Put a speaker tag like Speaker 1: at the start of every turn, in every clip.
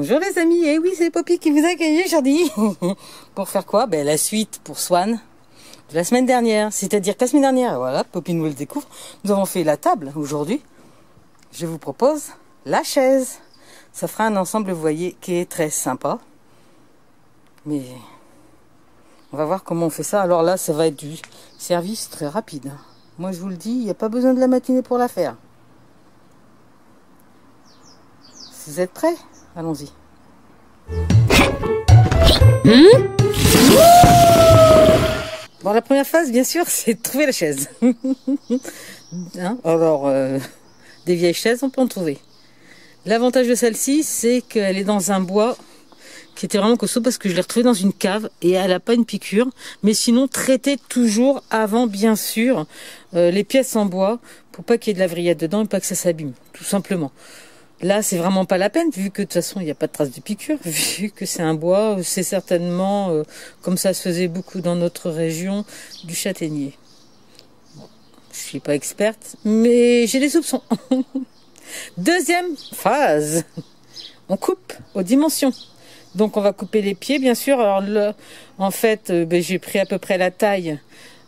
Speaker 1: Bonjour les amis, et oui c'est Poppy qui vous accueille aujourd'hui. Pour faire quoi? Ben, la suite pour Swan de la semaine dernière. C'est-à-dire que la semaine dernière, voilà, Poppy nous le découvre, nous avons fait la table. Aujourd'hui, je vous propose la chaise. Ça fera un ensemble, vous voyez, qui est très sympa. Mais on va voir comment on fait ça. Alors là, ça va être du service très rapide. Moi je vous le dis, il n'y a pas besoin de la matinée pour la faire. Si vous êtes prêts? Allons-y. Bon, la première phase, bien sûr, c'est de trouver la chaise. Hein? Alors, des vieilles chaises, on peut en trouver. L'avantage de celle-ci, c'est qu'elle est dans un bois qui était vraiment costaud parce que je l'ai retrouvée dans une cave et elle n'a pas une piqûre. Mais sinon, traitez toujours avant, bien sûr, les pièces en bois pour pas qu'il y ait de la vrillette dedans et pas que ça s'abîme, tout simplement. Là, c'est vraiment pas la peine, vu que de toute façon, il n'y a pas de trace de piqûre, vu que c'est un bois, c'est certainement, comme ça se faisait beaucoup dans notre région, du châtaignier. Bon, je suis pas experte, mais j'ai des soupçons. Deuxième phase, on coupe aux dimensions. Donc, on va couper les pieds, bien sûr. Alors, là, en fait, j'ai pris à peu près la taille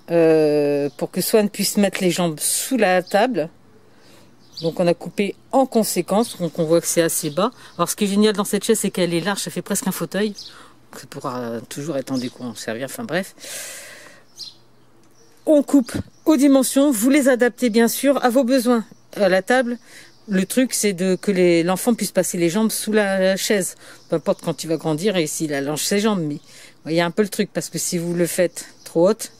Speaker 1: pour que Swan puisse mettre les jambes sous la table. Donc on a coupé en conséquence, donc on voit que c'est assez bas. Alors ce qui est génial dans cette chaise, c'est qu'elle est large, ça fait presque un fauteuil. Ça pourra toujours être en déco, en servir, enfin bref. On coupe aux dimensions, vous les adaptez bien sûr à vos besoins. À la table, le truc c'est que l'enfant puisse passer les jambes sous la chaise. Peu importe quand il va grandir et s'il allonge ses jambes, mais il y a un peu le truc, parce que si vous le faites trop haute,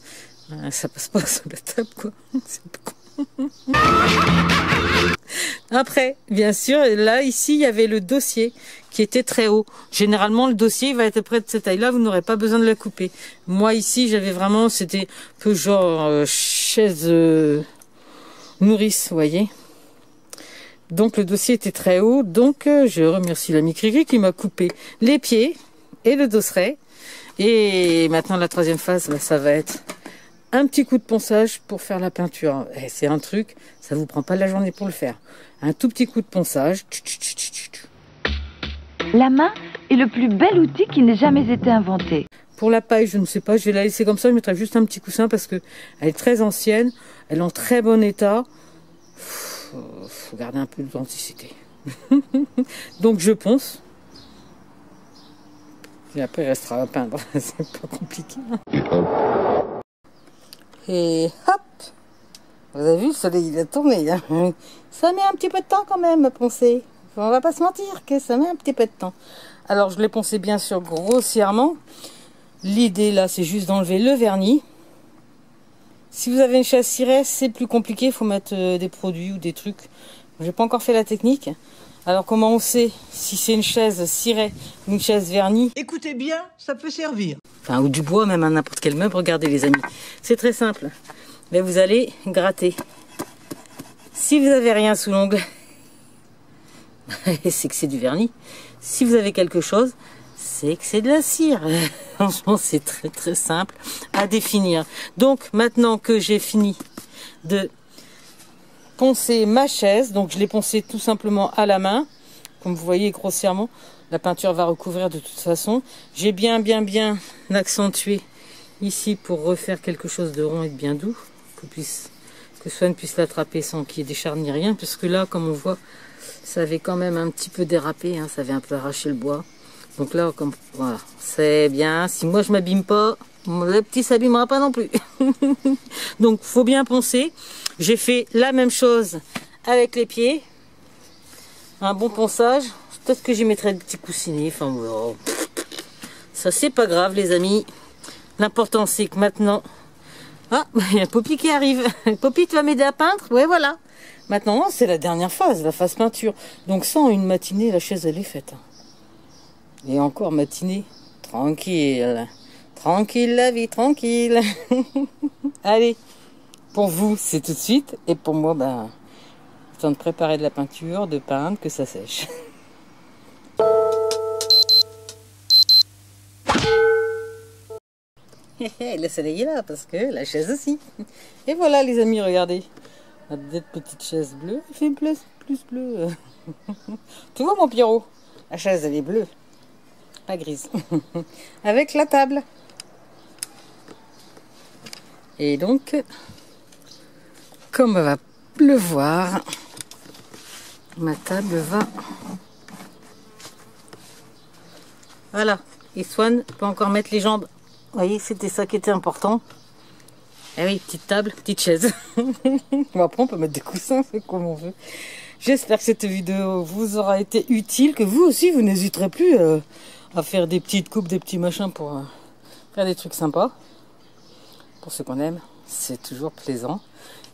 Speaker 1: ça passe pas sous la table quoi. C'est un peu con. Après, bien sûr, là, ici, il y avait le dossier qui était très haut. Généralement, le dossier il va être près de cette taille-là, vous n'aurez pas besoin de la couper. Moi, ici, j'avais vraiment, c'était un peu genre chaise nourrice, vous voyez. Donc, le dossier était très haut. Donc, je remercie l'ami Cricri qui m'a coupé les pieds et le dosseret. Et maintenant, la troisième phase, là, ça va être un petit coup de ponçage pour faire la peinture. C'est un truc, ça vous prend pas la journée pour le faire. Un tout petit coup de ponçage.
Speaker 2: La main est le plus bel outil qui n'ait jamais été inventé.
Speaker 1: Pour la paille, je ne sais pas, je vais la laisser comme ça, je mettrai juste un petit coussin parce que elle est très ancienne, elle est en très bon état. Faut garder un peu d'authenticité. Donc je ponce. Et après il restera à peindre, c'est pas compliqué. Et hop! Vous avez vu, le soleil il a tourné. Hein. Ça met un petit peu de temps quand même à poncer. On va pas se mentir que ça met un petit peu de temps. Alors je l'ai poncé bien sûr grossièrement. L'idée là c'est juste d'enlever le vernis. Si vous avez une chaise cirée, c'est plus compliqué. Il faut mettre des produits ou des trucs. J'ai pas encore fait la technique. Alors comment on sait si c'est une chaise cirée ou une chaise vernie?
Speaker 3: Écoutez bien, ça peut servir.
Speaker 1: Enfin, ou du bois, même à n'importe quel meuble. Regardez les amis, c'est très simple. Mais vous allez gratter. Si vous avez rien sous l'ongle, c'est que c'est du vernis. Si vous avez quelque chose, c'est que c'est de la cire. Franchement, c'est très très simple à définir. Donc maintenant que j'ai fini de poncer ma chaise, donc je l'ai poncée tout simplement à la main, comme vous voyez grossièrement. La peinture va recouvrir de toute façon. J'ai bien accentué ici pour refaire quelque chose de rond et de bien doux, que Swan puisse l'attraper sans qu'il y ait des charniers, rien, parce que là, comme on voit, ça avait quand même un petit peu dérapé, hein, ça avait un peu arraché le bois. Donc là, comme voilà, c'est bien. Si moi je m'abîme pas, le petit s'abîmera pas non plus. Donc faut bien poncer. J'ai fait la même chose avec les pieds. Un bon ponçage. Peut-être que j'y mettrai des petits coussinets. Enfin voilà. Ça c'est pas grave les amis. L'important c'est que maintenant... Ah, il y a Poppy qui arrive. Poppy, tu vas m'aider à peindre? Ouais, voilà. Maintenant, c'est la dernière phase, la phase peinture. Donc sans une matinée, la chaise elle est faite. Et encore matinée, tranquille. Tranquille la vie, tranquille. Allez, pour vous, c'est tout de suite. Et pour moi, ben, le temps de préparer de la peinture, de peindre, que ça sèche. Le soleil est là parce que la chaise aussi. Et voilà les amis, regardez. Cette petite chaise bleue, elle fait plus bleu. Tu vois mon Pierrot? La chaise, elle est bleue, pas grise. Avec la table. Et donc, comme il va pleuvoir, ma table va... Voilà. Et Swan peut encore mettre les jambes. Vous voyez, c'était ça qui était important. Eh oui, petite table, petite chaise. Bon, après, on peut mettre des coussins, c'est comme on veut. J'espère que cette vidéo vous aura été utile, que vous aussi, vous n'hésiterez plus à faire des petites coupes, des petits machins pour faire des trucs sympas. Pour ceux qu'on aime, c'est toujours plaisant.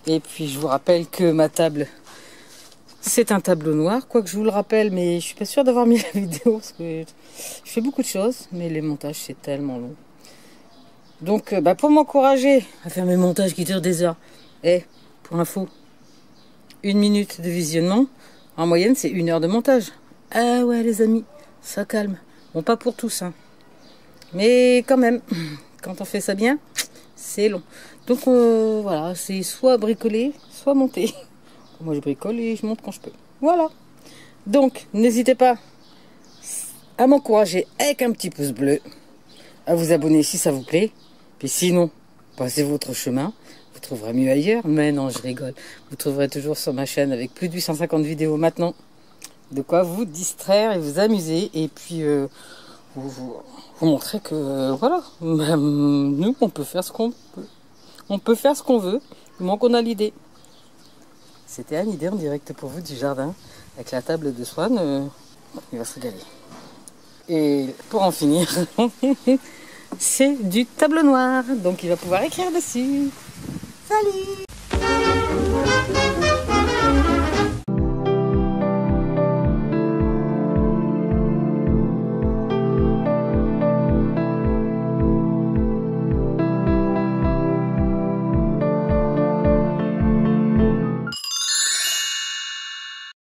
Speaker 1: Et puis, je vous rappelle que ma table, c'est un tableau noir. Quoique je vous le rappelle, mais je suis pas sûre d'avoir mis la vidéo, parce que je fais beaucoup de choses, mais les montages, c'est tellement long. Donc, pour m'encourager à faire mes montages qui durent des heures, et pour info, 1 minute de visionnement, en moyenne, c'est 1 heure de montage. Ah ouais, les amis, ça calme. Bon, pas pour tous, hein. Mais quand même, quand on fait ça bien, c'est long. Donc, voilà, c'est soit bricoler, soit monter. Moi, je bricole et je monte quand je peux. Voilà. Donc, n'hésitez pas à m'encourager avec un petit pouce bleu, à vous abonner si ça vous plaît. Puis sinon, passez votre chemin. Vous trouverez mieux ailleurs. Mais non, je rigole. Vous trouverez toujours sur ma chaîne avec plus de 850 vidéos maintenant. De quoi vous distraire et vous amuser. Et puis, vous montrer que, voilà, nous, on peut faire ce qu'on peut. On peut faire ce qu'on veut, du moment qu'on a l'idée. C'était Anne idée en direct pour vous du jardin. Avec la table de Swan, il va se régaler. Et pour en finir... c'est du tableau noir, donc il va pouvoir écrire dessus. Salut!